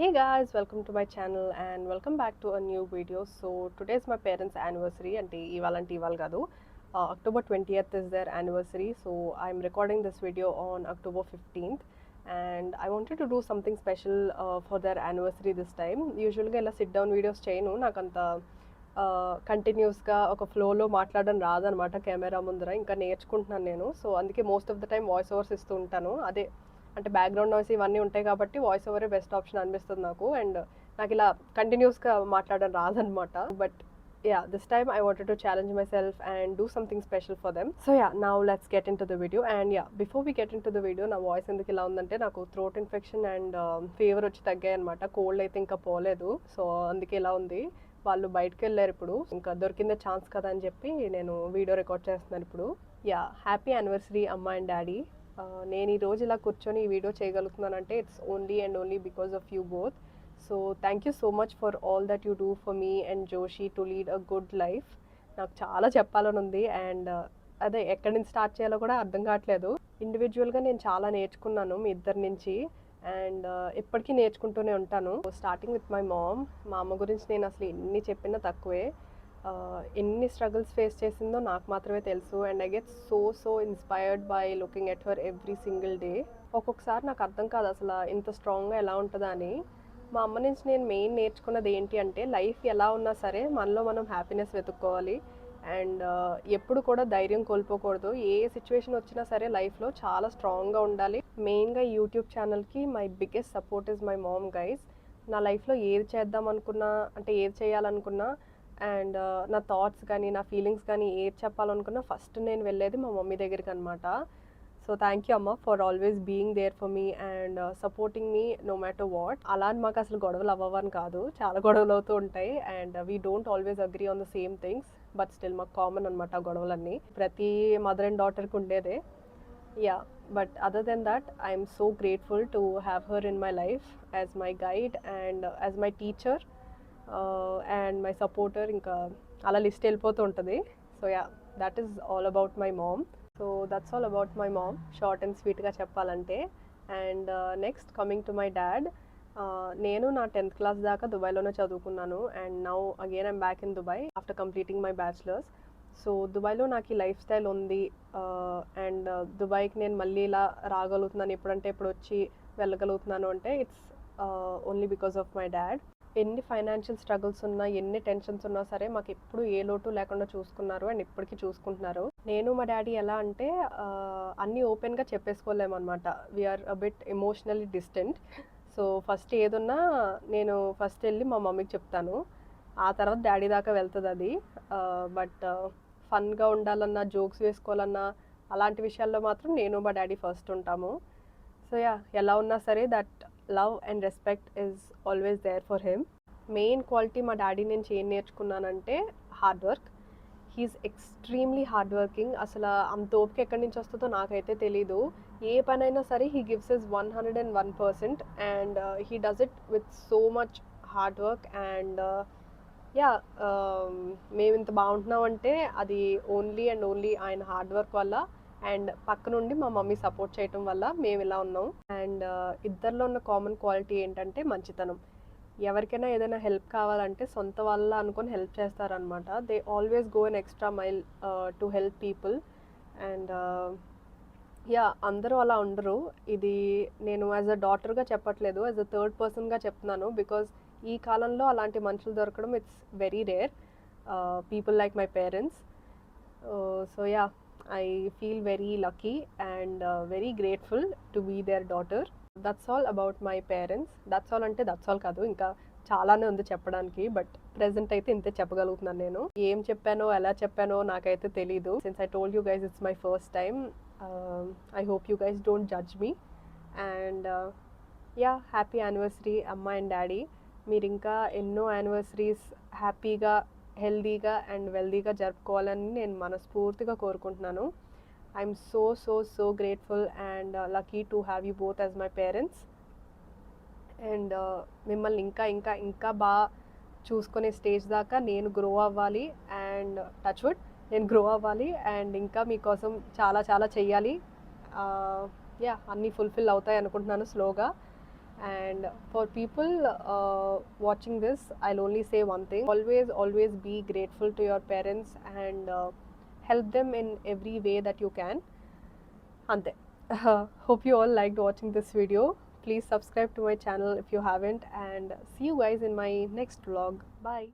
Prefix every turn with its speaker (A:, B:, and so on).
A: Hey guys, welcome to my channel and welcome back to a new video. So today is my parents' anniversary and ival gadu. October 20th is their anniversary. So I'm recording this video on October 15th and I wanted to do something special for their anniversary this time. Usually ila sit down videos cheyanu nakanta కంటిన్యూస్గా ఒక ఫ్లోలో మాట్లాడడం రాదనమాట camera ముందర ఇంకా నేర్చుకుంటున్నాను నేను. So అందుకే most of the time voice overs ఇస్తూ ఉంటాను. అదే అంటే బ్యాక్గ్రౌండ్ నాయిస్ ఇవన్నీ ఉంటాయి కాబట్టి వాయిస్ ఓవరే బెస్ట్ ఆప్షన్ అనిపిస్తుంది నాకు. అండ్ నాకు ఇలా కంటిన్యూస్గా మాట్లాడడం రాదనమాట. But yeah, this time I wanted to challenge myself and do something special for them. So yeah, now let's get into the video. And yeah, before we get into the video, నా voice ఎందుకు ఇలా ఉందంటే నాకు throat infection and fever వచ్చి తగ్గాయి అనమాట. Cold అయితే ఇంకా పోలేదు, సో అందుకే ఇలా ఉంది. వాళ్ళు బయటకు వెళ్ళారు ఇప్పుడు, ఇంకా దొరికిందే ఛాన్స్ కదా అని చెప్పి నేను వీడియో రికార్డ్ చేస్తున్నాను ఇప్పుడు. యా, హ్యాపీ యానివర్సరీ అమ్మ అండ్ డాడీ. నేను ఈ రోజు ఇలా కూర్చొని ఈ వీడియో చేయగలుగుతున్నానంటే it's only and only because of you both. So thank you so much for all that you do for me and Joshi to lead a good life. నాకు చాలా చెప్పాలని ఉంది అండ్ అదే ఎక్కడి నుంచి స్టార్ట్ చేయాలో కూడా అర్థం కావట్లేదు. ఇండివిజువల్గా నేను చాలా నేర్చుకున్నాను మీ ఇద్దరి నుంచి అండ్ ఎప్పటికీ నేర్చుకుంటూనే ఉంటాను. Starting with my mom. మా అమ్మ గురించి నేను అసలు ఎన్ని చెప్పినా తక్కువే. ఎన్ని స్ట్రగుల్స్ ఫేస్ చేసిందో నాకు మాత్రమే తెలుసు and I get so inspired by looking at her every single day. ఒక్కొక్కసారి నాకు అర్థం కాదు అసలు ఇంత స్ట్రాంగ్గా ఎలా ఉంటుందా అని. మా అమ్మ నుంచి నేను మెయిన్ నేర్చుకున్నది ఏంటి అంటే లైఫ్ ఎలా ఉన్నా సరే మనలో మనం హ్యాపీనెస్ వెతుక్కోవాలి అండ్ ఎప్పుడు కూడా ధైర్యం కోల్పోకూడదు. ఏ సిచ్యువేషన్ వచ్చినా సరే లైఫ్లో చాలా స్ట్రాంగ్గా ఉండాలి. మెయిన్గా యూట్యూబ్ ఛానల్కి my biggest support is my mom guys. నా లైఫ్లో ఏది చేద్దాం అనుకున్నా, అంటే ఏది చేయాలనుకున్నా అండ్ నా థాట్స్ కానీ నా ఫీలింగ్స్ కానీ ఏది చెప్పాలనుకున్నా ఫస్ట్ నేను వెళ్ళేది మా మమ్మీ దగ్గరికి అనమాట. సో థ్యాంక్ యూ అమ్మ for always being there for me and supporting me no matter what. అలా అని మాకు అసలు గొడవలు అవ్వవని కాదు, చాలా గొడవలు అవుతూ ఉంటాయి and we don't always agree on the same things, but still మాకు కామన్ అనమాట గొడవలన్నీ. ప్రతి మదర్ అండ్ డాటర్కి ఉండేదే. Yeah, but other than that I'm so grateful to have her in my life as my guide and as my teacher and my supporter. ఇంకా అలా list వెళ్ళిపోతూ ఉంటుంది. So yeah, that is all about my mom. So that's all about my mom, short and స్వీట్గా చెప్పాలంటే. And next coming to my dad. నేను నా 10th class దాకా దుబాయ్లోనే చదువుకున్నాను and now again I'm back in Dubai after completing my bachelors. So దుబాయ్లో నాకు ఈ life style ఉంది అండ్ దుబాయ్కి నేను మళ్ళీ ఇలా రాగలుగుతున్నాను ఎప్పుడంటే ఇప్పుడు వచ్చి వెళ్ళగలుగుతున్నాను అంటే it's only because of my dad. ఎన్ని ఫైనాన్షియల్ స్ట్రగుల్స్ ఉన్నా, ఎన్ని టెన్షన్స్ ఉన్నా సరే మాకు ఎప్పుడు ఏ లోటు లేకుండా చూసుకున్నారు అండ్ ఇప్పటికీ చూసుకుంటున్నారు. నేను మా డాడీ ఎలా అంటే అన్నీ ఓపెన్గా చెప్పేసుకోలేమన్నమాట. We're a bit emotionally distant. So first ఏదున్నా నేను ఫస్ట్ వెళ్ళి మా మమ్మీకి చెప్తాను, ఆ తర్వాత డాడీ దాకా వెళ్తుంది అది. బట్ ఫన్గా ఉండాలన్నా, జోక్స్ వేసుకోవాలన్నా అలాంటి విషయాల్లో మాత్రం నేను మా డాడీ ఫస్ట్ ఉంటాము. సో యా, ఎలా ఉన్నా సరే that love and respect is always there for him. Main quality మా డాడీ నుంచి ఏం నేర్చుకున్నానంటే hard work. He's extremely hard working. అసలు అంత ఓపిక ఎక్కడి నుంచి వస్తుందో నాకైతే తెలీదు. ఏ పనైనా సరే he gives his 101% and he does it with so much hard work. And yeah, మేము ఇంత బాగుంటున్నామంటే అది ఓన్లీ అండ్ ఓన్లీ ఆయన హార్డ్ వర్క్ వల్ల అండ్ పక్క నుండి మా మమ్మీ సపోర్ట్ చేయటం వల్ల మేము ఇలా ఉన్నాం. అండ్ ఇద్దరిలో ఉన్న కామన్ క్వాలిటీ ఏంటంటే మంచితనం. ఎవరికైనా ఏదైనా హెల్ప్ కావాలంటే సొంత వాళ్ళ అనుకొని హెల్ప్ చేస్తారనమాట. They always go N extra mile to help people. And yeah, అందరూ అలా ఉండరు. ఇది నేను యాజ్ అ డాటర్గా చెప్పట్లేదు, యాజ్ అ థర్డ్ పర్సన్గా చెప్తున్నాను. బికాజ్ ఈ కాలంలో అలాంటి మనుషులు దొరకడం it's very rare. People like my parents. So yeah, I feel very lucky and very grateful to be their daughter. That's all about my parents. That's all అంటే that's all కాదు, ఇంకా చాలానే ఉంది చెప్పడానికి. బట్ ప్రెజెంట్ అయితే ఇంతే చెప్పగలుగుతున్నాను. నేను ఏం చెప్పానో ఎలా చెప్పానో నాకైతే తెలీదు. Since I told you guys it's my first time. I hope you guys don't judge me. And yeah, happy anniversary అమ్మ అండ్ డాడీ. మీరు ఇంకా ఎన్నో యానివర్సరీస్ హ్యాపీగా, హెల్దీగా అండ్ వెల్దీగా జరుపుకోవాలని నేను మనస్ఫూర్తిగా కోరుకుంటున్నాను. I'm so grateful and lucky to have you both as my parents. And మిమ్మల్ని ఇంకా ఇంకా ఇంకా బాగా చూసుకునే స్టేజ్ దాకా నేను గ్రో అవ్వాలి అండ్ టచ్ వుడ్ నేను గ్రో అవ్వాలి అండ్ ఇంకా మీకోసం చాలా చాలా చెయ్యాలి. యా, అన్నీ ఫుల్ఫిల్ అవుతాయి అనుకుంటున్నాను స్లోగా. And for people watching this, I'll only say one thing: always be grateful to your parents and help them in every way that you can. Ante. Hope you all liked watching this video. Please subscribe to my channel if you haven't, and see you guys in my next vlog. Bye.